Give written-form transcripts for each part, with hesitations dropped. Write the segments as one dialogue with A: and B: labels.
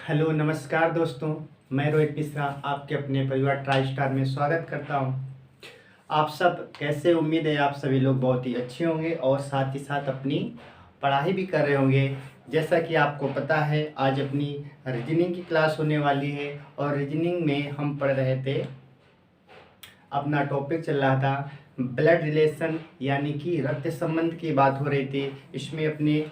A: Hello नमस्कार दोस्तों। मैं रोहित मिश्रा आपके अपने परिवार ट्राई स्टार में स्वागत करता हूं। आप सब कैसे? उम्मीद है आप सभी लोग बहुत ही अच्छे होंगे और साथ ही साथ अपनी पढ़ाई भी कर रहे होंगे। जैसा कि आपको पता है आज अपनी रीजनिंग की क्लास होने वाली है और रीजनिंग में हम पढ़ रहे थे, अपना टॉपिक चल रहा था ब्लड रिलेशन यानी कि रक्त संबंध की बात हो रही थी। इसमें अपने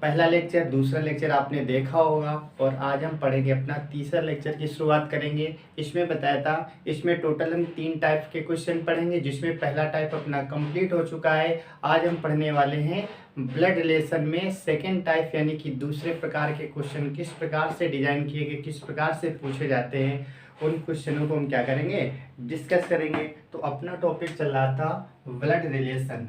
A: पहला लेक्चर दूसरा लेक्चर आपने देखा होगा और आज हम पढ़ेंगे अपना तीसरा लेक्चर की शुरुआत करेंगे। इसमें बताया था, इसमें टोटल हम 3 टाइप के क्वेश्चन पढ़ेंगे जिसमें पहला टाइप अपना कंप्लीट हो चुका है। आज हम पढ़ने वाले हैं ब्लड रिलेशन में सेकेंड टाइप यानी कि दूसरे प्रकार के क्वेश्चन किस प्रकार से डिजाइन किए गए, किस प्रकार से पूछे जाते हैं, उन क्वेश्चनों को हम क्या करेंगे, डिस्कस करेंगे। तो अपना टॉपिक चल रहा था ब्लड रिलेशन।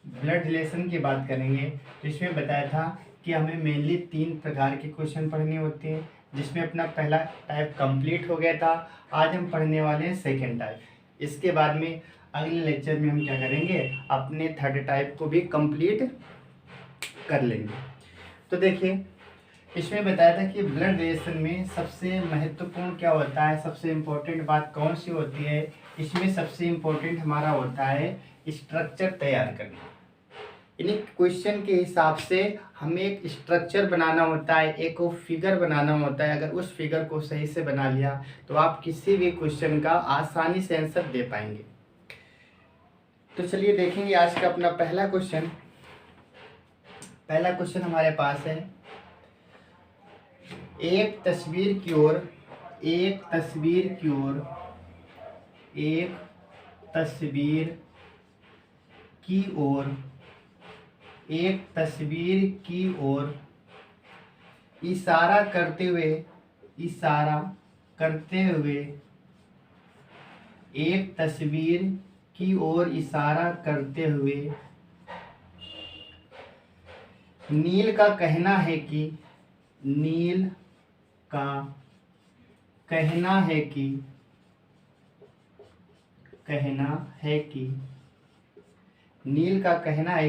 A: ब्लड रिलेशन की बात करेंगे तो इसमें बताया था कि हमें मेनली 3 प्रकार के क्वेश्चन पढ़ने होते हैं जिसमें अपना पहला टाइप कंप्लीट हो गया था। आज हम पढ़ने वाले हैं सेकेंड टाइप। इसके बाद में अगले लेक्चर में हम क्या करेंगे, अपने थर्ड टाइप को भी कंप्लीट कर लेंगे। तो देखिए इसमें बताया था कि ब्लड रिलेशन में सबसे महत्वपूर्ण क्या होता है, सबसे इम्पोर्टेंट बात कौन सी होती है। इसमें सबसे इम्पोर्टेंट हमारा होता है स्ट्रक्चर तैयार करना। यानी क्वेश्चन के हिसाब से हमें एक स्ट्रक्चर बनाना होता है, एक फिगर बनाना होता है। अगर उस फिगर को सही से बना लिया तो आप किसी भी क्वेश्चन का आसानी से आंसर दे पाएंगे। तो चलिए देखेंगे आज का अपना पहला क्वेश्चन हमारे पास है, एक तस्वीर की ओर इशारा करते हुए एक तस्वीर की ओर इशारा करते हुए नील का कहना है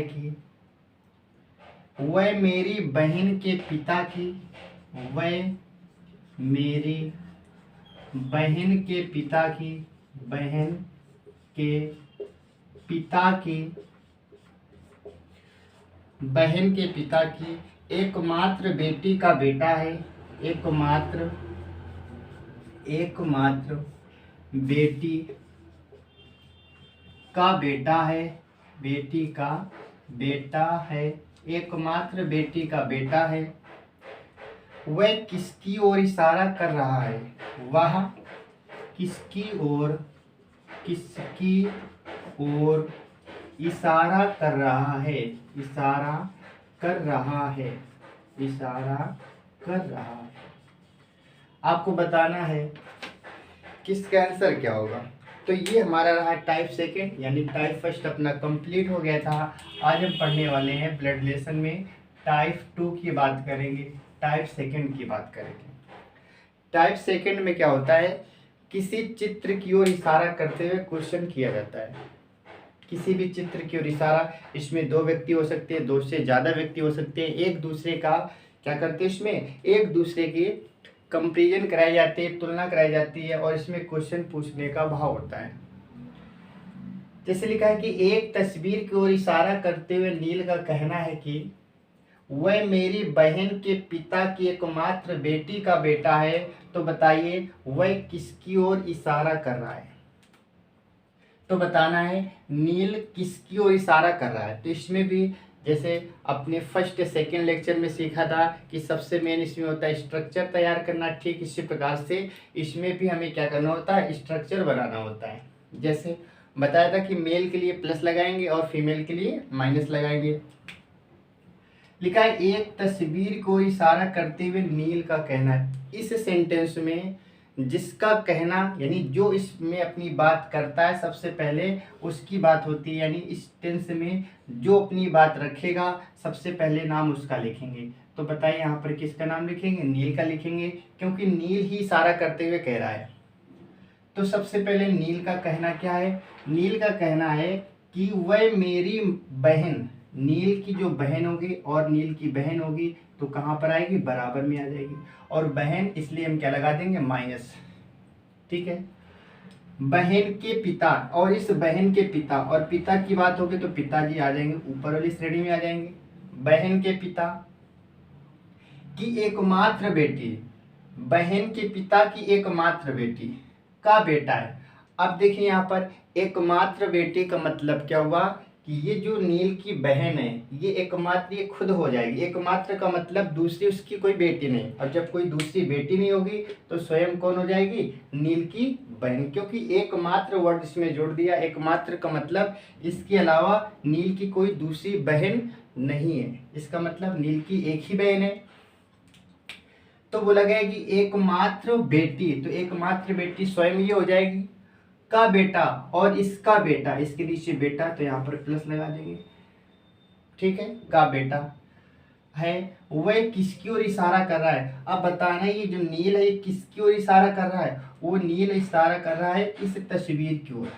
A: कि वह मेरी बहन के पिता की एकमात्र बेटी का बेटा है। एकमात्र बेटी का बेटा है। एकमात्र बेटी का बेटा है। वह किसकी ओर इशारा कर रहा है? वह किसकी ओर इशारा कर रहा है? आपको बताना है किसका आंसर क्या होगा। तो ये हमारा रहा टाइप सेकेंड, यानी टाइप फर्स्ट अपना कंप्लीट हो गया था। आज हम पढ़ने वाले हैं ब्लड रिलेशन में टाइप 2 की बात करेंगे, टाइप सेकेंड की बात करेंगे। टाइप सेकेंड में क्या होता है, किसी चित्र की ओर इशारा करते हुए क्वेश्चन किया जाता है। किसी भी चित्र की ओर इशारा, इसमें 2 व्यक्ति हो सकते हैं, 2 से ज़्यादा व्यक्ति हो सकते हैं। एक दूसरे का क्या करते हैं, इसमें एक दूसरे की कंपैरिजन कराई जाती है, तुलना कराई जाती है और इसमें क्वेश्चन पूछने का भाव होता है। जैसे लिखा है कि एक तस्वीर की ओर इशारा करते हुए नील का कहना है कि वह मेरी बहन के पिता की एकमात्र बेटी का बेटा है। तो बताइए वह किसकी ओर इशारा कर रहा है। तो बताना है नील किसकी ओर इशारा कर रहा है। तो इसमें भी जैसे अपने फर्स्ट सेकेंड लेक्चर में सीखा था कि सबसे मेन इसमें होता है स्ट्रक्चर तैयार करना, ठीक इसी प्रकार से इसमें भी हमें क्या करना होता है, स्ट्रक्चर बनाना होता है। जैसे बताया था कि मेल के लिए प्लस लगाएंगे और फीमेल के लिए माइनस लगाएंगे। लिखा है एक तस्वीर को इशारा करते हुए नील का कहना है। इस सेंटेंस में जिसका कहना यानी जो इसमें अपनी बात करता है सबसे पहले उसकी बात होती है, यानी इस टेंस में जो अपनी बात रखेगा सबसे पहले नाम उसका लिखेंगे। तो बताइए यहाँ पर किसका नाम लिखेंगे, नील का लिखेंगे, क्योंकि नील ही इशारा करते हुए कह रहा है। तो सबसे पहले नील का कहना क्या है, नील का कहना है कि वह मेरी बहन नील की जो बहन होगी और नील की बहन होगी तो कहाँ पर आएगी, बराबर में आ जाएगी, और बहन इसलिए हम क्या लगा देंगे, माइनस। ठीक है, बहन के पिता और इस बहन के पिता, और पिता की बात होगी तो पिताजी आ जाएंगे, ऊपर वाली श्रेणी में आ जाएंगे। बहन के पिता की एकमात्र बेटी, बहन के पिता की एकमात्र बेटी का बेटा है। अब देखिए यहाँ पर एकमात्र बेटे का मतलब क्या हुआ कि ये जो नील की बहन है ये एकमात्र, ये खुद हो जाएगी। एकमात्र का मतलब दूसरी उसकी कोई बेटी नहीं, और जब कोई दूसरी बेटी नहीं होगी तो स्वयं कौन हो जाएगी, नील की बहन, क्योंकि एकमात्र वर्ड इसमें जोड़ दिया। एकमात्र का मतलब इसके अलावा नील की कोई दूसरी बहन नहीं है, इसका मतलब नील की एक ही बहन है। तो बोला गया कि एकमात्र बेटी, तो एकमात्र बेटी स्वयं ये हो जाएगी, का बेटा और इसका बेटा, इसके नीचे बेटा तो यहाँ पर प्लस लगा देंगे। ठीक है, का बेटा है, वह किसकी ओर इशारा कर रहा है। अब बताना है ये जो नील है ये किसकी ओर इशारा कर रहा है, वो नील इशारा कर रहा है इस तस्वीर की ओर,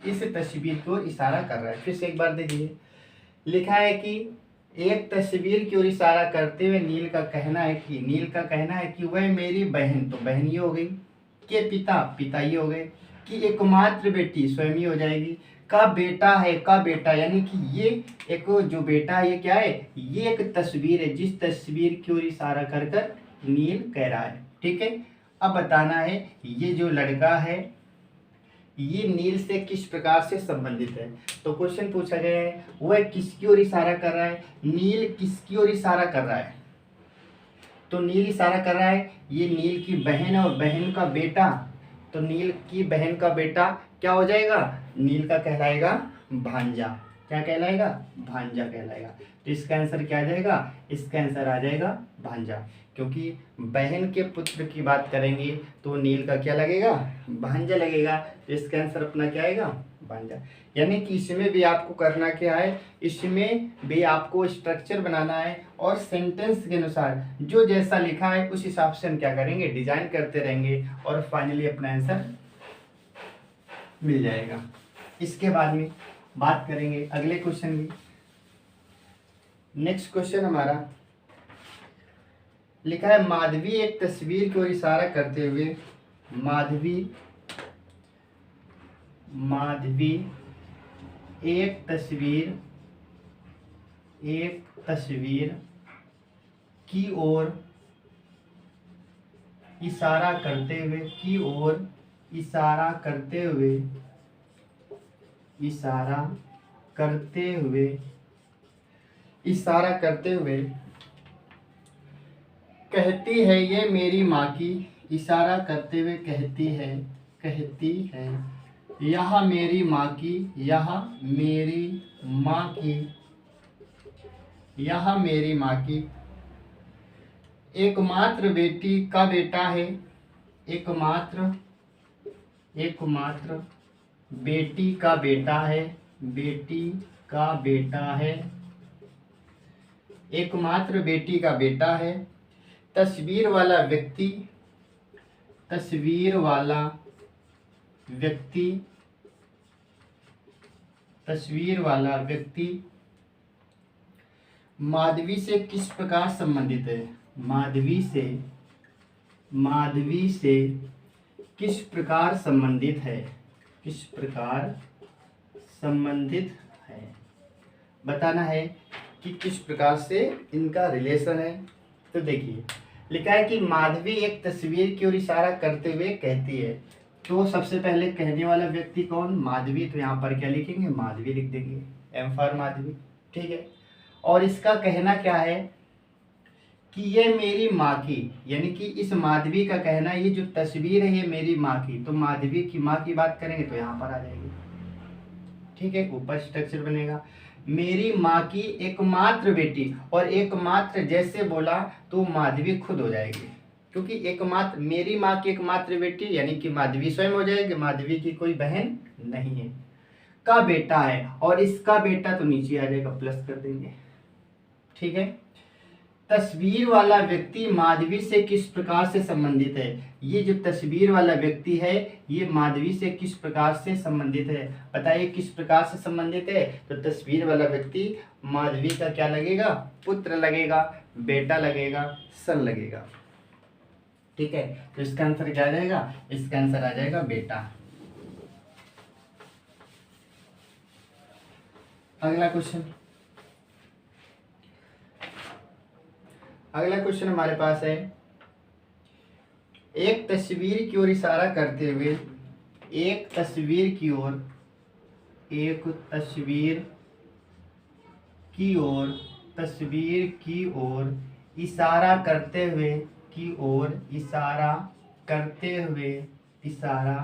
A: इस तस्वीर की ओर इशारा कर रहा है। फिर से एक बार देखिए, लिखा है कि एक तस्वीर की ओर इशारा करते हुए नील का कहना है कि वह मेरी बहन, तो बहन ये हो गई, के पिता, पिता ये हो गए, कि एकमात्र बेटी स्वयं ही हो जाएगी, का बेटा है, का बेटा यानी कि ये एक जो बेटा है ये क्या है, ये एक तस्वीर है जिस तस्वीर की ओर इशारा कर कर नील कह रहा है। ठीक है, अब बताना है ये जो लड़का है ये नील से किस प्रकार से संबंधित है। तो क्वेश्चन पूछा गया है वह किसकी ओर इशारा कर रहा है, नील किसकी ओर इशारा कर रहा है, तो नील इशारा कर रहा है ये नील की बहन और बहन का बेटा, तो नील की बहन का बेटा क्या हो जाएगा, नील का कहलाएगा भांजा। क्या कहलाएगा, भांजा कहलाएगा। तो इसका आंसर क्या आ जाएगा, इसका आंसर आ जाएगा भांजा, क्योंकि बहन के पुत्र की बात करेंगे तो नील का क्या लगेगा, भांजा लगेगा। तो इसका आंसर अपना क्या आएगा, भांजा। यानी कि इसमें भी आपको करना क्या है, इसमें भी आपको स्ट्रक्चर बनाना है और सेंटेंस के अनुसार जो जैसा लिखा है उस हिसाब से हम क्या करेंगे, डिजाइन करते रहेंगे और फाइनली अपना आंसर मिल जाएगा। इसके बाद में बात करेंगे अगले क्वेश्चन की। नेक्स्ट क्वेश्चन हमारा लिखा है माधवी एक तस्वीर की ओर इशारा करते हुए, माधवी एक तस्वीर की ओर इशारा करते हुए, इशारा करते हुए कहती है ये मेरी माँ की, इशारा करते हुए कहती है यह मेरी माँ की, यह मेरी माँ की एकमात्र बेटी का बेटा है, एकमात्र बेटी का बेटा है, एकमात्र बेटी का बेटा है। तस्वीर वाला व्यक्ति माधवी से किस प्रकार संबंधित है, माधवी से किस प्रकार संबंधित है, बताना है कि किस प्रकार से इनका रिलेशन है। तो देखिए लिखा है कि माधवी एक तस्वीर की ओर इशारा करते हुए कहती है, तो सबसे पहले कहने वाला व्यक्ति कौन, माधवी, तो यहाँ पर क्या लिखेंगे, माधवी लिख देंगे, एम फॉर माधवी। ठीक है, और इसका कहना क्या है कि ये मेरी माँ की, यानी कि इस माधवी का कहना ये जो तस्वीर है ये मेरी माँ की, तो माधवी की माँ की बात करेंगे तो यहाँ पर आ जाएगी। ठीक है, ऊपर स्ट्रक्चर बनेगा, मेरी माँ की एकमात्र बेटी, और एकमात्र जैसे बोला तो माधवी खुद हो जाएगी, क्योंकि एकमात्र, मेरी माँ की एकमात्र बेटी यानी कि माधवी स्वयं हो जाएगी, माधवी की कोई बहन नहीं है, का बेटा है, और इसका बेटा तो नीचे आ जाएगा, प्लस कर देंगे। ठीक है, तस्वीर वाला व्यक्ति माधवी से किस प्रकार से संबंधित है। ये जो तस्वीर वाला व्यक्ति है ये माधवी से किस प्रकार से संबंधित है, बताइए किस प्रकार से संबंधित है। तो तस्वीर वाला व्यक्ति माधवी का क्या लगेगा, पुत्र लगेगा, बेटा लगेगा, सन लगेगा। ठीक है, तो इसका आंसर क्या आ जाएगा, इसका आंसर आ जाएगा बेटा। अगला क्वेश्चन, अगला क्वेश्चन हमारे पास है, एक तस्वीर की ओर इशारा करते हुए, एक तस्वीर की ओर, एक तस्वीर की ओर, तस्वीर की ओर इशारा करते हुए, की ओर इशारा करते हुए, इशारा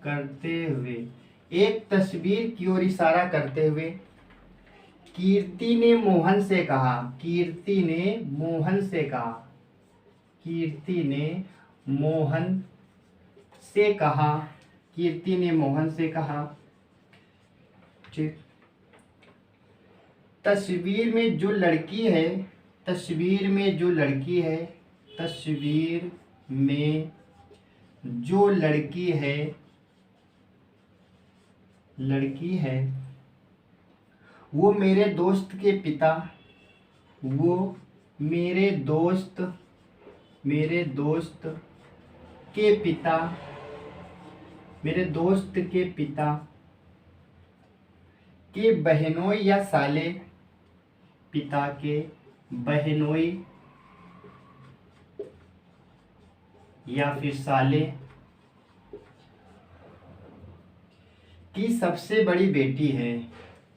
A: करते हुए, एक तस्वीर की ओर इशारा करते हुए कीर्ति ने मोहन से कहा, कीर्ति ने मोहन से कहा, कीर्ति ने मोहन से कहा, कीर्ति ने मोहन से कहा, ठीक, तस्वीर में जो लड़की है, तस्वीर में जो लड़की है, तस्वीर में जो लड़की है, लड़की है वो मेरे दोस्त के पिता, वो मेरे दोस्त, मेरे दोस्त के पिता, मेरे दोस्त के पिता के बहनोई या साले, पिता के बहनोई या फिर साले की सबसे बड़ी बेटी है,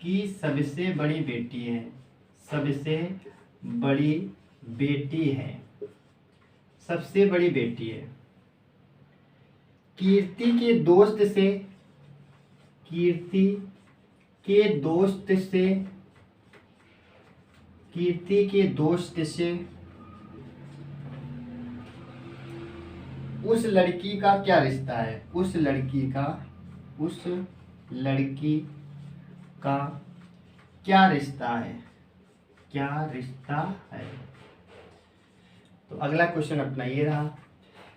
A: की सबसे बड़ी बेटी है, सबसे बड़ी बेटी है, सबसे बड़ी बेटी है। कीर्ति के दोस्त से, कीर्ति के दोस्त से, कीर्ति के दोस्त से उस लड़की का क्या रिश्ता है, उस लड़की का, उस लड़की का क्या रिश्ता है, क्या रिश्ता है। तो अगला क्वेश्चन अपना ये रहा,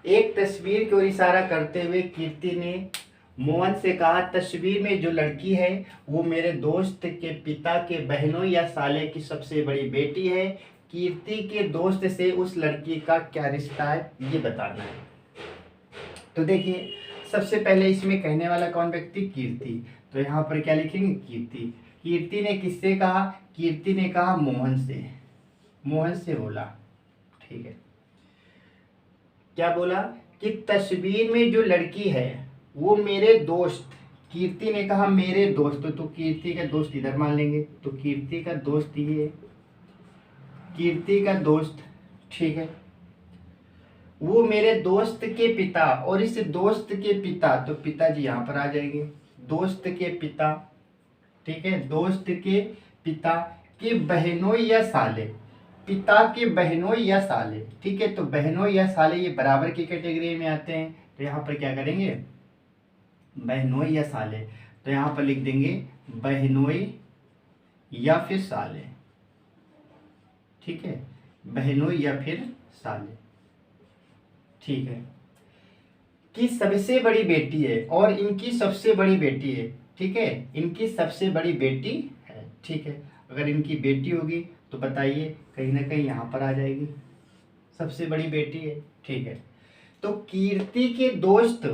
A: एक तस्वीर की ओर इशारा करते हुए कीर्ति ने मोहन से कहा, तस्वीर में जो लड़की है वो मेरे दोस्त के पिता के बहनों या साले की सबसे बड़ी बेटी है, कीर्ति के दोस्त से उस लड़की का क्या रिश्ता है ये बताना है। तो देखिए सबसे पहले इसमें कहने वाला कौन व्यक्ति, कीर्ति, तो यहाँ पर क्या लिखेंगे, कीर्ति। कीर्ति ने किससे कहा, कीर्ति ने कहा मोहन से, मोहन से बोला, ठीक है। क्या बोला कि तस्वीर में जो लड़की है वो मेरे दोस्त, कीर्ति ने कहा मेरे दोस्त, तो कीर्ति का दोस्त इधर मान लेंगे, तो कीर्ति का दोस्त ये, कीर्ति का दोस्त, ठीक है, वो मेरे दोस्त के पिता, और इस दोस्त के पिता, तो पिताजी यहाँ पर आ जाएंगे, दोस्त के पिता, ठीक है, दोस्त के पिता के बहनोई या साले, पिता के बहनोई या साले, ठीक है। तो बहनोई या साले ये बराबर की कैटेगरी में आते हैं, तो यहाँ पर क्या करेंगे, बहनोई या साले, तो यहाँ पर लिख देंगे बहनोई या फिर साले, ठीक है, बहनोई या फिर साले, ठीक है, की सबसे बड़ी बेटी है, और इनकी सबसे बड़ी बेटी है, ठीक है, इनकी सबसे बड़ी बेटी है, ठीक है। अगर इनकी बेटी होगी तो बताइए कहीं ना कहीं यहाँ पर आ जाएगी, सबसे बड़ी बेटी है, ठीक है। तो कीर्ति के दोस्त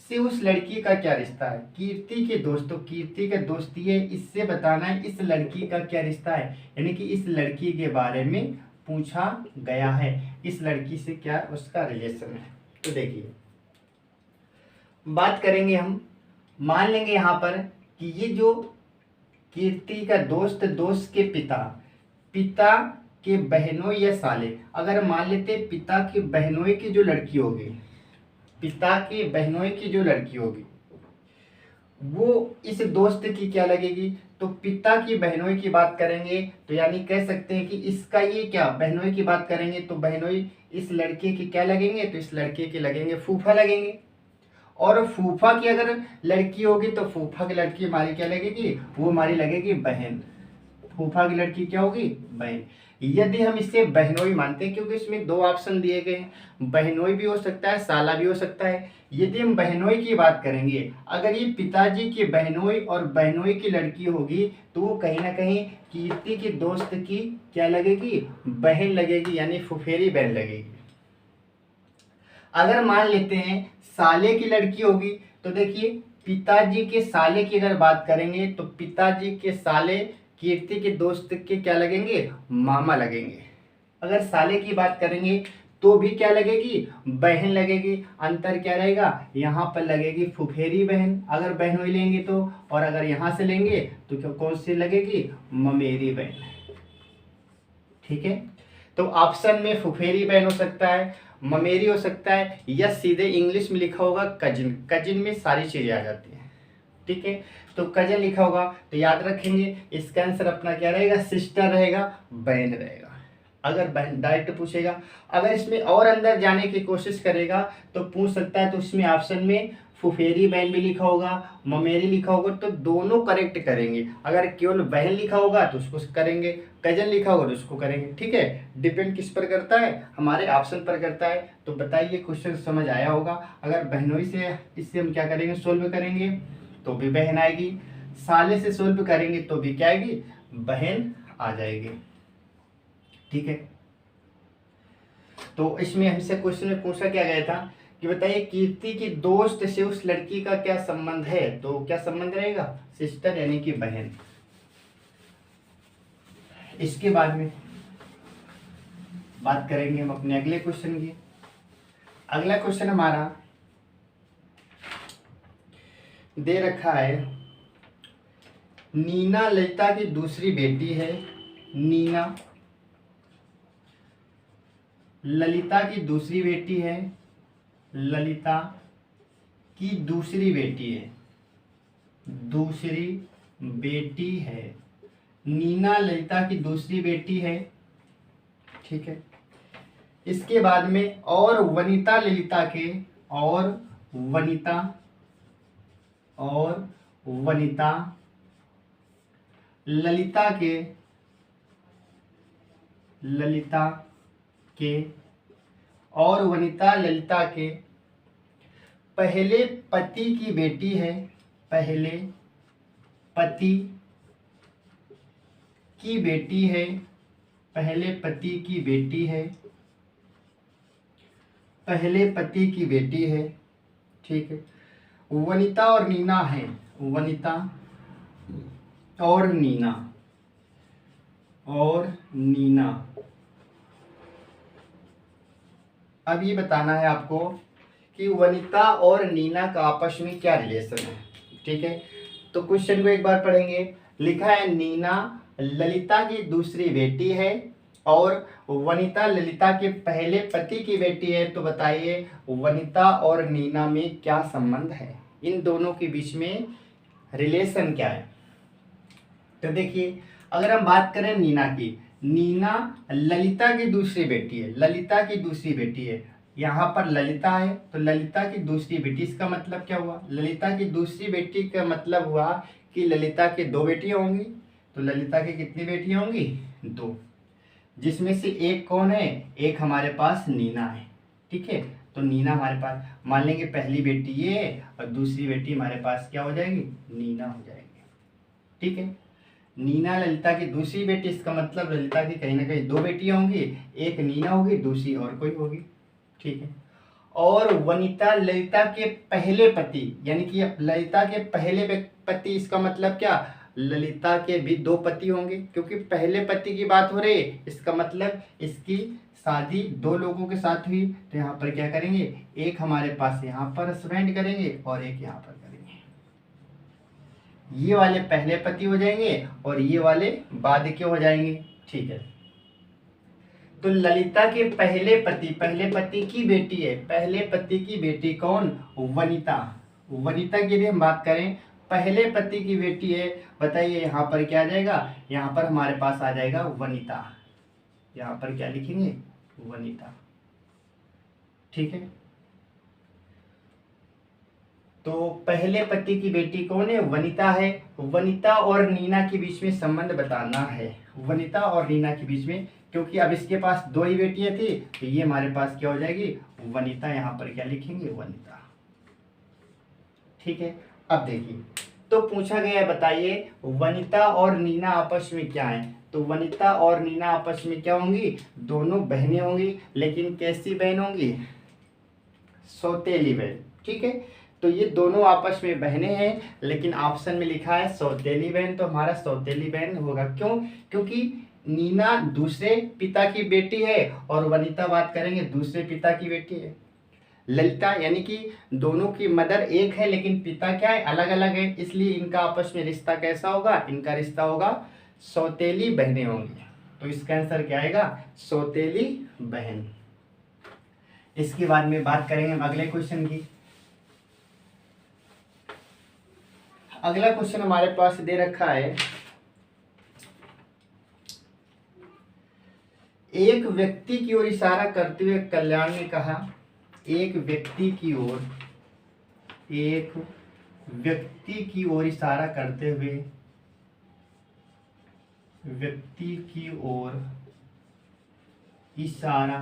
A: से उस लड़की का क्या रिश्ता है, कीर्ति के दोस्त, तो कीर्ति का दोस्त ये, इससे बताना है इस लड़की का क्या रिश्ता है, यानी कि इस लड़की के बारे में पूछा गया है, इस लड़की से क्या उसका रिलेशन है। तो देखिए बात करेंगे हम, मान लेंगे यहाँ पर कि ये जो कीर्ति का दोस्त, दोस्त के पिता, पिता के बहनों या साले, अगर मान लेते पिता के बहनों की जो लड़की होगी, पिता के बहनोई की जो लड़की होगी वो इस दोस्त की क्या लगेगी, तो पिता की बहनोई की बात करेंगे तो यानी कह सकते हैं कि इसका ये क्या, बहनोई की बात करेंगे तो बहनोई इस लड़के की क्या लगेंगे, तो इस लड़के के लगेंगे फूफा लगेंगे, और फूफा की अगर लड़की होगी तो फूफा की लड़की हमारी क्या लगेगी, वो हमारी लगेगी बहन, फूफा की लड़की क्या होगी, बहन। यदि हम इसे बहनोई मानते हैं, क्योंकि इसमें दो ऑप्शन दिए गए हैं, बहनोई भी हो सकता है, साला भी हो सकता है। यदि हम बहनोई की बात करेंगे, अगर ये पिताजी की बहनोई और बहनोई की लड़की होगी, तो वो कहीं ना कहीं कीर्ति की दोस्त की क्या लगेगी, बहन लगेगी, यानी फुफेरी बहन लगेगी। अगर मान लेते हैं साले की लड़की होगी, तो देखिए पिताजी के साले की अगर बात करेंगे, तो पिताजी के साले कीर्ति के दोस्त के क्या लगेंगे, मामा लगेंगे। अगर साले की बात करेंगे तो भी क्या लगेगी, बहन लगेगी। अंतर क्या रहेगा, यहाँ पर लगेगी फुफेरी बहन अगर बहनोई लेंगे तो, और अगर यहाँ से लेंगे तो क्या कौन सी लगेगी, ममेरी बहन। ठीक है, तो ऑप्शन में फुफेरी बहन हो सकता है, ममेरी हो सकता है, या सीधे इंग्लिश में लिखा होगा कजिन। कजिन में सारी चीजें आ जाती हैं। ठीक है, तो कजन लिखा होगा तो याद रखेंगे इसका आंसर अपना क्या रहेगा, सिस्टर रहेगा, बहन रहेगा। अगर बहन डायरेक्ट पूछेगा, अगर इसमें और अंदर जाने की कोशिश करेगा तो पूछ सकता है, तो उसमें ऑप्शन में फुफेरी बहन भी लिखा होगा, ममेरी लिखा होगा, तो दोनों करेक्ट करेंगे। अगर केवल बहन लिखा होगा तो उसको करेंगे, कजन लिखा होगा तो उसको करेंगे। ठीक है, डिपेंड किस पर करता है, हमारे ऑप्शन पर करता है। तो बताइए क्वेश्चन समझ आया होगा। अगर बहनोई से इससे हम क्या करेंगे, सोल्व करेंगे तो भी बहन आएगी, साले से सोल्व करेंगे तो भी क्या आएगी, बहन आ जाएगी। ठीक है, तो इसमें हमसे क्वेश्चन में पूछा क्या गया था कि बताइए कीर्ति की दोस्त से उस लड़की का क्या संबंध है, तो क्या संबंध रहेगा, सिस्टर यानी कि बहन। इसके बाद में बात करेंगे हम अपने अगले क्वेश्चन की। अगला क्वेश्चन हमारा दे रखा है, नीना ललिता की दूसरी बेटी है। नीना ललिता की दूसरी बेटी है, ललिता की दूसरी बेटी है, दूसरी बेटी है। नीना ललिता की दूसरी बेटी है। ठीक है, इसके बाद में और वनिता ललिता के, और वनिता ललिता के, और वनिता ललिता के पहले पति की बेटी है। पहले पति की बेटी है, पहले पति की बेटी है, पहले पति की बेटी है। ठीक है, वनिता और नीना है, वनिता और नीना, अब ये बताना है आपको कि वनिता और नीना का आपस में क्या रिलेशन है। ठीक है, तो क्वेश्चन को एक बार पढ़ेंगे। लिखा है नीना ललिता की दूसरी बेटी है और वनिता ललिता के पहले पति की बेटी है। तो बताइए वनिता और नीना में क्या संबंध है, इन दोनों के बीच में रिलेशन क्या है। तो देखिए अगर हम बात करें नीना की, नीना ललिता की दूसरी बेटी है, ललिता की दूसरी बेटी है। यहाँ पर ललिता है तो ललिता की दूसरी बेटी, इसका मतलब क्या हुआ, ललिता की दूसरी बेटी का मतलब हुआ कि ललिता के दो बेटियां होंगी। तो ललिता की कितनी बेटियां होंगी, दो, जिसमें से एक कौन है, एक हमारे पास नीना है। ठीक है, तो नीना हमारे पास, मान लेंगे पहली बेटी ये है और दूसरी बेटी हमारे पास क्या हो जाएगी, नीना हो जाएगी। ठीक है, नीना ललिता की दूसरी बेटी, इसका मतलब ललिता की कहीं ना कहीं दो बेटियां होंगी, एक नीना होगी दूसरी और कोई होगी। ठीक है, और वनिता ललिता के पहले पति, यानी कि ललिता के पहले पति, इसका मतलब क्या, ललिता के भी दो पति होंगे, क्योंकि पहले पति की बात हो रही है, इसका मतलब इसकी शादी दो लोगों के साथ हुई। तो यहाँ पर क्या करेंगे, एक हमारे पास यहाँ पर स्पेंड करेंगे और एक यहाँ पर करेंगे। ये वाले पहले पति हो जाएंगे और ये वाले बाद के हो जाएंगे। ठीक है, तो ललिता के पहले पति की बेटी है, पहले पति की बेटी कौन, वनिता। वनिता की यदि हम बात करें, पहले पति की बेटी है, बताइए यहाँ पर क्या आ जाएगा, यहाँ पर हमारे पास आ जाएगा वनिता। यहाँ पर क्या लिखेंगे, वनिता। ठीक है, तो पहले पति की बेटी कौन है? वनिता है। वनिता और नीना के बीच में संबंध बताना है, वनिता और नीना के बीच में, क्योंकि अब इसके पास दो ही बेटियां थी, तो ये हमारे पास क्या हो जाएगी? वनिता। यहाँ पर क्या लिखेंगे? वनिता। ठीक है। अब देखिए, तो पूछा गया है, बताइए वनिता और नीना आपस में क्या है? तो वनिता और नीना आपस में क्या होंगी? दोनों बहनें होंगी, लेकिन कैसी बहन होंगी? सौतेली बहन। ठीक है, तो ये दोनों आपस में बहनें हैं, लेकिन ऑप्शन में लिखा है सौतेली बहन, तो हमारा सौतेली बहन होगा। क्यों? क्योंकि नीना दूसरे पिता की बेटी है और वनिता बात करेंगे दूसरे पिता की बेटी है। ललिता यानी कि दोनों की मदर एक है, लेकिन पिता क्या है? अलग अलग है, इसलिए इनका आपस में रिश्ता कैसा होगा? इनका रिश्ता होगा सौतेली बहनें होंगी। तो इसका आंसर क्या आएगा? सौतेली बहन। इसके बाद में बात करेंगे हम अगले क्वेश्चन की। अगला क्वेश्चन हमारे पास दे रखा है, एक व्यक्ति की ओर इशारा करते हुए कल्याण ने कहा, एक व्यक्ति की ओर, एक व्यक्ति की ओर इशारा करते हुए, व्यक्ति की ओर इशारा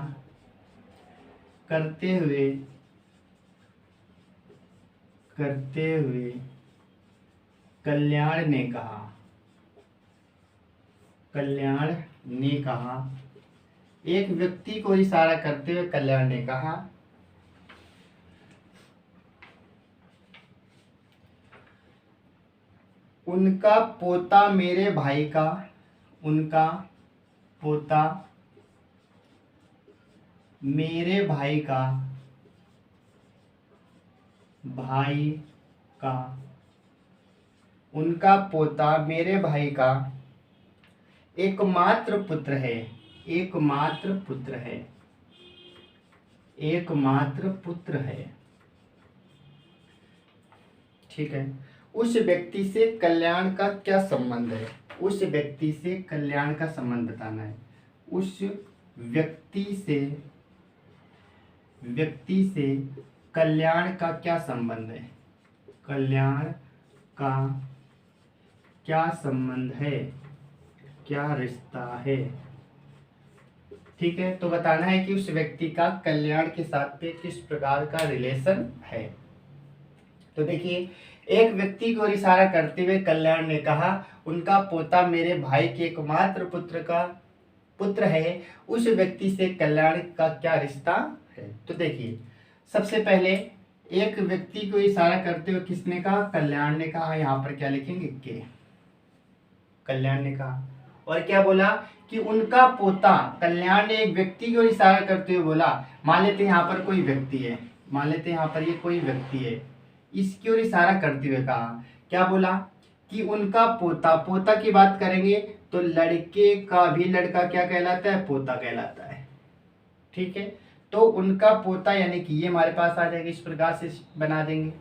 A: करते हुए कल्याण ने कहा, कल्याण ने कहा, एक व्यक्ति को इशारा करते हुए कल्याण ने कहा, उनका पोता मेरे भाई का, उनका पोता मेरे भाई का, भाई का, उनका पोता मेरे भाई का एकमात्र पुत्र है, एकमात्र पुत्र है, एकमात्र पुत्र है। ठीक है, उस व्यक्ति से कल्याण का क्या संबंध है? उस व्यक्ति से कल्याण का संबंध बताना है। उस व्यक्ति से कल्याण का क्या संबंध है? कल्याण का क्या संबंध है? क्या रिश्ता है? ठीक है, तो बताना है कि उस व्यक्ति का कल्याण के साथ पे किस प्रकार का रिलेशन है। तो देखिए, एक व्यक्ति को इशारा करते हुए कल्याण ने कहा, उनका पोता मेरे भाई के एकमात्र पुत्र है, उस व्यक्ति से कल्याण का क्या रिश्ता है। तो देखिए, सबसे पहले एक व्यक्ति को इशारा करते हुए किसने कहा? कल्याण ने कहा। यहाँ पर क्या लिखेंगे? के। कल्याण ने कहा, और क्या बोला कि उनका पोता, कल्याण ने एक व्यक्ति को इशारा करते हुए बोला, मान लेते यहाँ पर कोई व्यक्ति है, मान लेते यहाँ पर ये कोई व्यक्ति है, इसकी ओर इशारा करते हुए कहा, क्या बोला कि उनका पोता, पोता की बात करेंगे तो लड़के का भी लड़का क्या कहलाता है? पोता कहलाता है। ठीक है, तो उनका पोता यानी कि ये हमारे पास आ जाएगा, इस प्रकार से बना देंगे।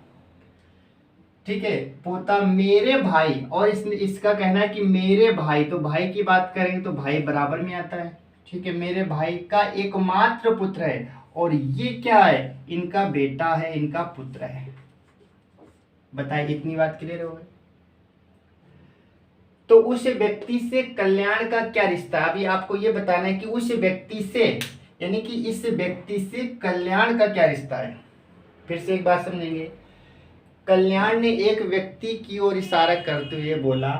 A: ठीक है, पोता मेरे भाई, और इसका कहना है कि मेरे भाई, तो भाई की बात करेंगे तो भाई बराबर में आता है। ठीक है, मेरे भाई का एकमात्र पुत्र है, और ये क्या है? इनका बेटा है, इनका पुत्र है। बताइए, इतनी बात क्लियर हो गई? तो उस व्यक्ति से कल्याण का क्या रिश्ता है? अभी आपको ये बताना है कि उस व्यक्ति से, यानी कि इस व्यक्ति से कल्याण का क्या रिश्ता है। फिर से एक बात समझेंगे, कल्याण ने एक व्यक्ति की ओर इशारा करते हुए बोला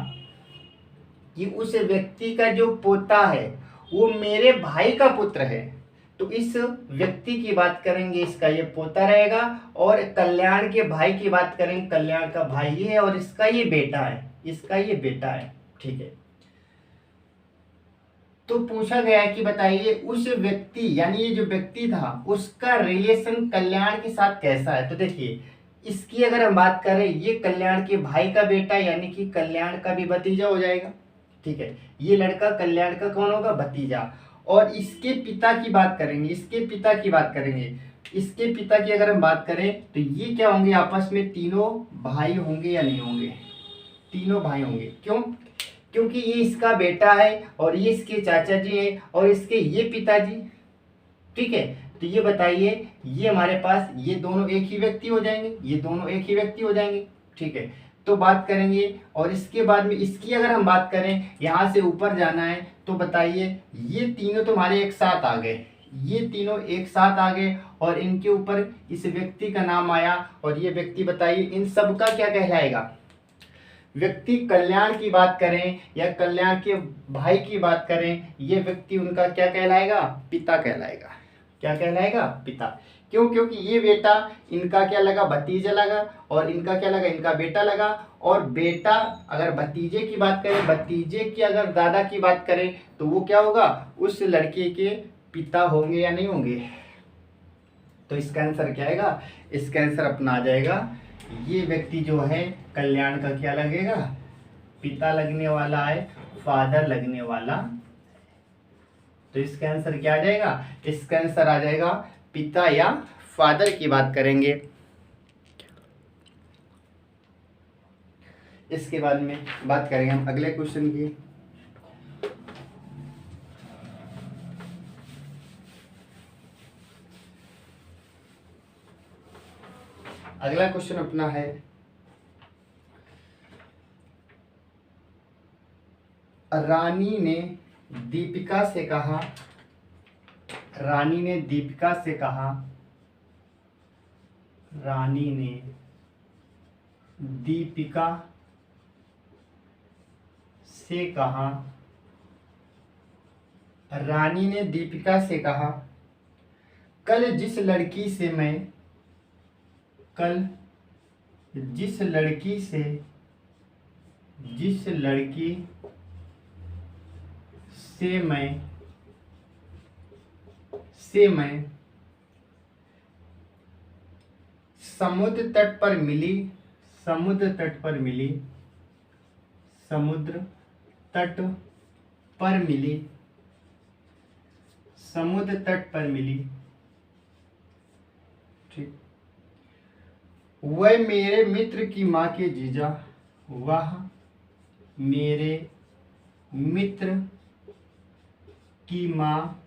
A: कि उस व्यक्ति का जो पोता है वो मेरे भाई का पुत्र है, तो इस व्यक्ति की बात करेंगे, इसका ये पोता रहेगा, और कल्याण के भाई की बात करेंगे, कल्याण का भाई ये है और इसका ये बेटा है, इसका ये बेटा है। ठीक है, तो पूछा गया है कि बताइए उस व्यक्ति, यानी ये जो व्यक्ति था, उसका रिलेशन कल्याण के साथ कैसा है। तो देखिए, इसकी अगर हम बात करें, ये कल्याण के भाई का बेटा, यानी कि कल्याण का भी भतीजा हो जाएगा। ठीक है, ये लड़का कल्याण का कौन होगा? भतीजा। और इसके पिता की बात करेंगे, इसके पिता की बात करेंगे, इसके पिता की अगर हम बात करें तो ये क्या होंगे? आपस में तीनों भाई होंगे या नहीं होंगे? तीनों भाई होंगे। क्यों? क्योंकि ये इसका बेटा है और ये इसके चाचा जी हैं और इसके ये पिताजी। ठीक है, तो ये बताइए, ये हमारे पास ये दोनों एक ही व्यक्ति हो जाएंगे, ये दोनों एक ही व्यक्ति हो जाएंगे, ठीक है। तो बात करेंगे, और इसके बाद में इसकी अगर हम बात करें, यहाँ से ऊपर जाना है, तो बताइए ये तीनों तुम्हारे एक साथ आ गए, ये तीनों एक साथ आ गए, और इनके ऊपर इस व्यक्ति का नाम आया, और ये व्यक्ति बताइए इन सब का क्या कहलाएगा। व्यक्ति कल्याण की बात करें या कल्याण के भाई की बात करें, ये व्यक्ति उनका क्या कहलाएगा, पिता कहलाएगा। क्या कहलाएगा, पिता। क्यों, क्योंकि ये बेटा इनका क्या लगा, भतीजा लगा, और इनका क्या लगा, इनका बेटा लगा। और बेटा अगर भतीजे की बात करें, भतीजे की अगर दादा की बात करें, तो वो क्या होगा, उस लड़के के पिता होंगे या नहीं होंगे। तो इसका आंसर क्या आएगा, इसका आंसर अपना आ जाएगा, ये व्यक्ति जो है कल्याण का क्या लगेगा, पिता लगने वाला है, फादर लगने वाला। तो इसका आंसर क्या आ जाएगा, इसका आंसर आ जाएगा पिता या फादर की बात करेंगे। इसके बाद में बात करेंगे हम अगले क्वेश्चन की। अगला क्वेश्चन अपना है, रानी ने दीपिका से कहा, रानी ने दीपिका से कहा, रानी ने दीपिका से कहा, रानी ने दीपिका से कहा, कल जिस लड़की से मैं, कल जिस लड़की से, जिस लड़की से मैं समुद्र तट पर मिली, समुद्र तट पर मिली, समुद्र तट पर मिली, समुद्र तट पर मिली, ठीक। वह मेरे मित्र की माँ के जीजा, वह मेरे मित्र की माँ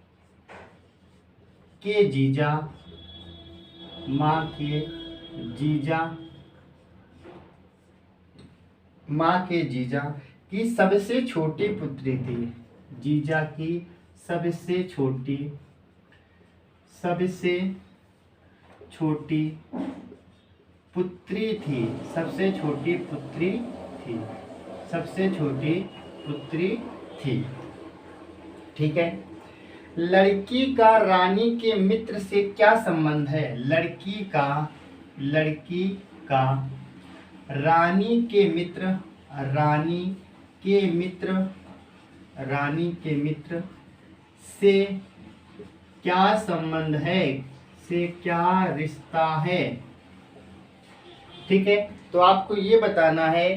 A: के जीजा, माँ के जीजा, माँ के जीजा की सबसे छोटी पुत्री थी, जीजा की सबसे छोटी, सबसे छोटी पुत्री थी, सबसे छोटी पुत्री थी, सबसे छोटी पुत्री थी, ठीक है। लड़की का रानी के मित्र से क्या संबंध है, लड़की का, लड़की का रानी के मित्र, रानी के मित्र, रानी के मित्र से क्या संबंध है, से क्या रिश्ता है, ठीक है। तो आपको ये बताना है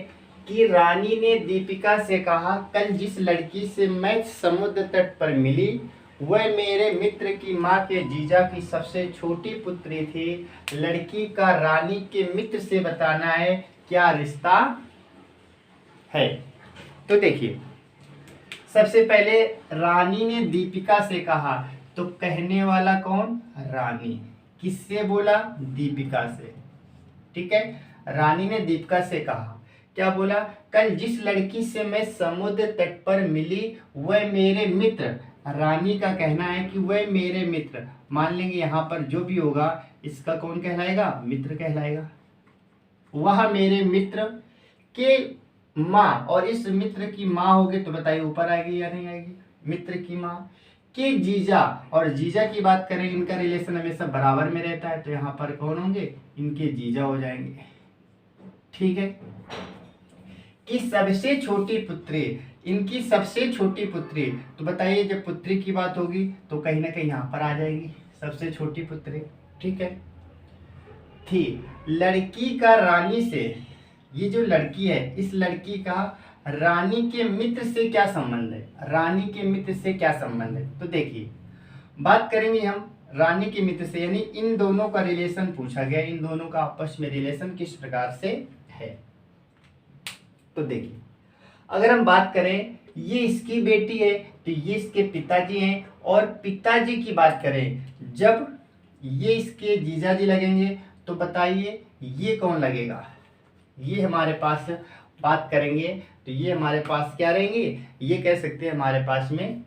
A: कि रानी ने दीपिका से कहा, कल जिस लड़की से मैं समुद्र तट पर मिली वह मेरे मित्र की माँ के जीजा की सबसे छोटी पुत्री थी। लड़की का रानी के मित्र से बताना है क्या रिश्ता है। तो देखिए, सबसे पहले रानी ने दीपिका से कहा, तो कहने वाला कौन, रानी। किससे बोला, दीपिका से, ठीक है। रानी ने दीपिका से कहा, क्या बोला, कल जिस लड़की से मैं समुद्र तट पर मिली वह मेरे मित्र, रानी का कहना है कि वह मेरे मित्र, मान लेंगे यहाँ पर जो भी होगा इसका कौन कहलाएगा, मित्र कहलाएगा। वह मेरे मित्र के माँ, और इस मित्र की माँ होगी तो बताइए ऊपर आएगी या नहीं आएगी, मित्र की माँ के जीजा, और जीजा की बात करें इनका रिलेशन हमेशा बराबर में रहता है, तो यहाँ पर कौन होंगे, इनके जीजा हो जाएंगे, ठीक है। कि सबसे छोटी पुत्री, इनकी सबसे छोटी पुत्री, तो बताइए जब पुत्री की बात होगी तो कहीं ना कहीं यहाँ पर आ जाएगी सबसे छोटी पुत्री, ठीक है। थी लड़की का रानी से, ये जो लड़की है इस लड़की का रानी के मित्र से क्या संबंध है, रानी के मित्र से क्या संबंध है। तो देखिए बात करेंगे हम रानी के मित्र से, यानी इन दोनों का रिलेशन पूछा गया, इन दोनों का आपस में रिलेशन किस प्रकार से है। तो देखिए अगर हम बात करें ये इसकी बेटी है तो ये इसके पिताजी हैं, और पिताजी की बात करें जब ये इसके जीजा जी लगेंगे। तो बताइए ये कौन लगेगा? ये हमारे पास बात करेंगे तो ये हमारे पास क्या रहेंगे, ये कह सकते हैं हमारे पास में,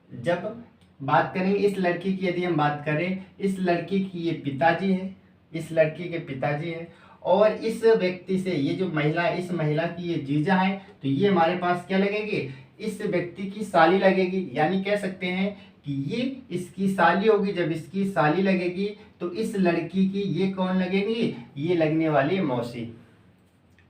A: जब बात करेंगे इस लड़की की, यदि हम बात करें इस लड़की की, ये पिताजी है, इस लड़की के पिताजी है, और इस व्यक्ति से ये जो महिला, इस महिला की ये जीजा है, तो ये हमारे पास क्या लगेगी, इस व्यक्ति की साली लगेगी। यानी कह सकते हैं कि ये इसकी साली होगी। जब इसकी साली लगेगी तो इस लड़की की ये कौन लगेंगी, ये लगने वाली मौसी।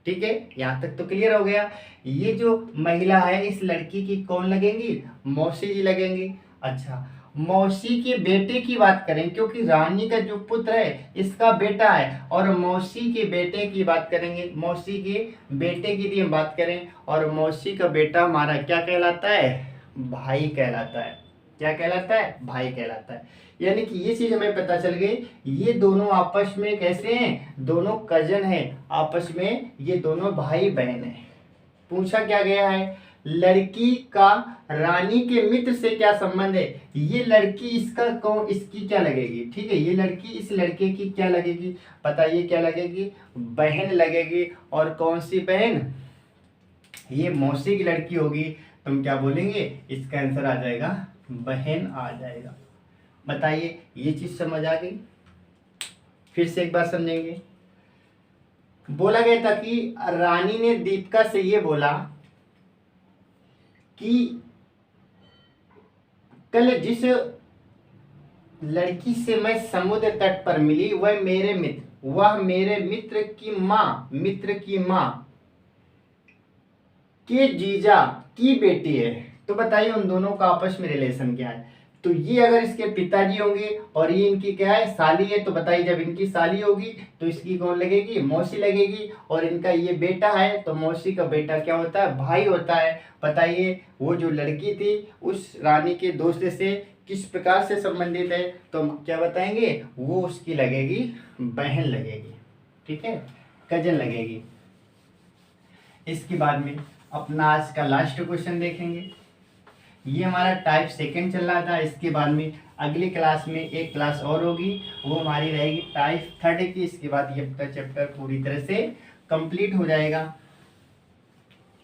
A: ठीक है, यहाँ तक तो क्लियर हो गया। ये जो महिला है इस लड़की की कौन लगेंगी, मौसी जी लगेंगी। अच्छा, मौसी के बेटे की बात करें, क्योंकि रानी का जो पुत्र है इसका बेटा है, और मौसी के बेटे की बात करेंगे, मौसी के बेटे की भी हम बात करें, और मौसी का बेटा हमारा क्या कहलाता है, भाई कहलाता है। क्या कहलाता है, भाई कहलाता है। यानी कि ये चीज हमें पता चल गई, ये दोनों आपस में कैसे हैं, दोनों कजन हैं, आपस में ये दोनों भाई बहन हैं। पूछा क्या गया है, लड़की का रानी के मित्र से क्या संबंध है, ये लड़की इसका कौन, इसकी क्या लगेगी। ठीक है, ये लड़की इस लड़के की क्या लगेगी, बताइए क्या लगेगी, बहन लगेगी। और कौन सी बहन, ये मौसी की लड़की होगी, तो हम क्या बोलेंगे, इसका आंसर आ जाएगा बहन आ जाएगा। बताइए ये चीज समझ आ गई? फिर से एक बार समझेंगे। बोला गया था कि रानी ने दीपिका से ये बोला कि कल जिस लड़की से मैं समुद्र तट पर मिली वह मेरे मित्र की माँ के जीजा की बेटी है। तो बताइए उन दोनों का आपस में रिलेशन क्या है। तो ये अगर इसके पिताजी होंगे और ये इनकी क्या है, साली है, तो बताइए जब इनकी साली होगी तो इसकी कौन लगेगी, मौसी लगेगी। और इनका ये बेटा है तो मौसी का बेटा क्या होता है, भाई होता है। बताइए वो जो लड़की थी उस रानी के दोस्त से किस प्रकार से संबंधित है, तो हम क्या बताएंगे, वो उसकी लगेगी बहन लगेगी। ठीक है, कजन लगेगी। इसके बाद में अपना आज का लास्ट क्वेश्चन देखेंगे। ये हमारा टाइप सेकंड चल रहा था। इसके बाद में अगली क्लास में एक क्लास और होगी, वो हमारी रहेगी टाइप थर्ड की। इसके बाद ये चैप्टर पूरी तरह से कंप्लीट हो जाएगा।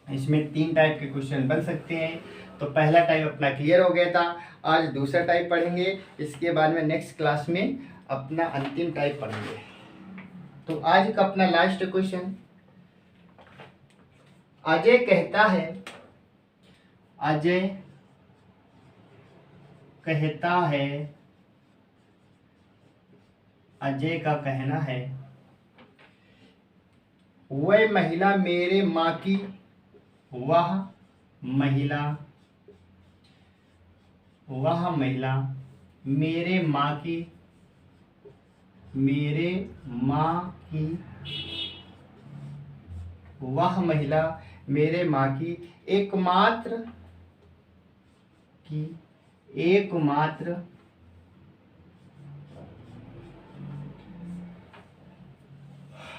A: इसमें 3 टाइप के क्वेश्चन बन सकते हैं। तो पहला टाइप अपना क्लियर हो गया था, आज दूसरा टाइप पढ़ेंगे। इसके बाद में नेक्स्ट क्लास में अपना अंतिम टाइप पढ़ेंगे। तो आज का अपना लास्ट क्वेश्चन, अजय कहता है, अजय कहता है, अजय का कहना है, वह महिला मेरे माँ की, वह महिला मेरे माँ की, वह महिला मेरे माँ की एकमात्र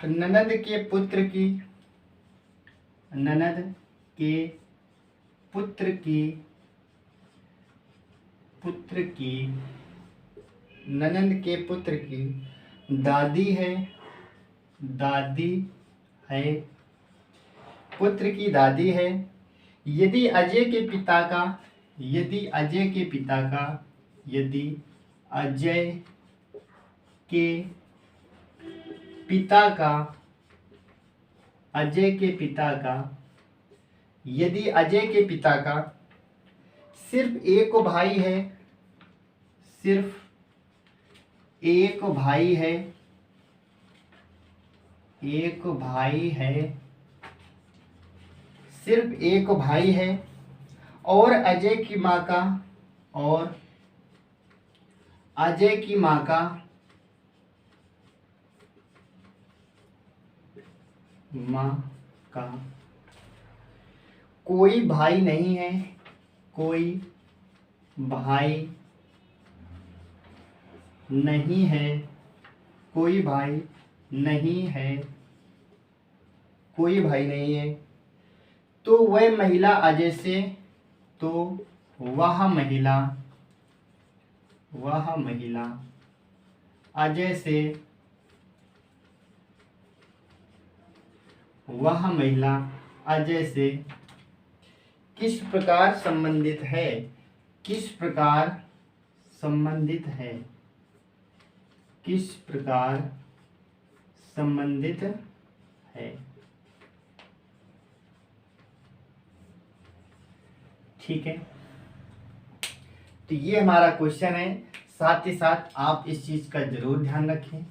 A: ननद के पुत्र की, ननद के पुत्र की दादी है, पुत्र की दादी है। यदि अजय के पिता का, यदि अजय के पिता का सिर्फ एक भाई है, सिर्फ एक भाई है, और अजय की माँ का कोई भाई नहीं है, कोई भाई नहीं है, तो वह महिला वह महिला अजय से किस प्रकार संबंधित है? किस प्रकार संबंधित है? किस प्रकार संबंधित है? ठीक है, तो ये हमारा क्वेश्चन है। साथ ही साथ आप इस चीज का जरूर ध्यान रखें।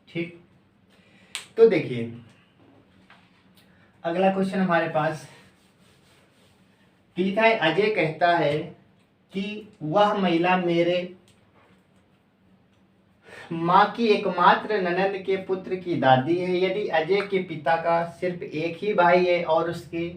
A: ठीक, तो देखिए अगला क्वेश्चन हमारे पास लिखा है, अजय कहता है कि वह महिला मेरे माँ की एकमात्र ननद के पुत्र की दादी है। यदि अजय के पिता का सिर्फ एक ही भाई है और उसके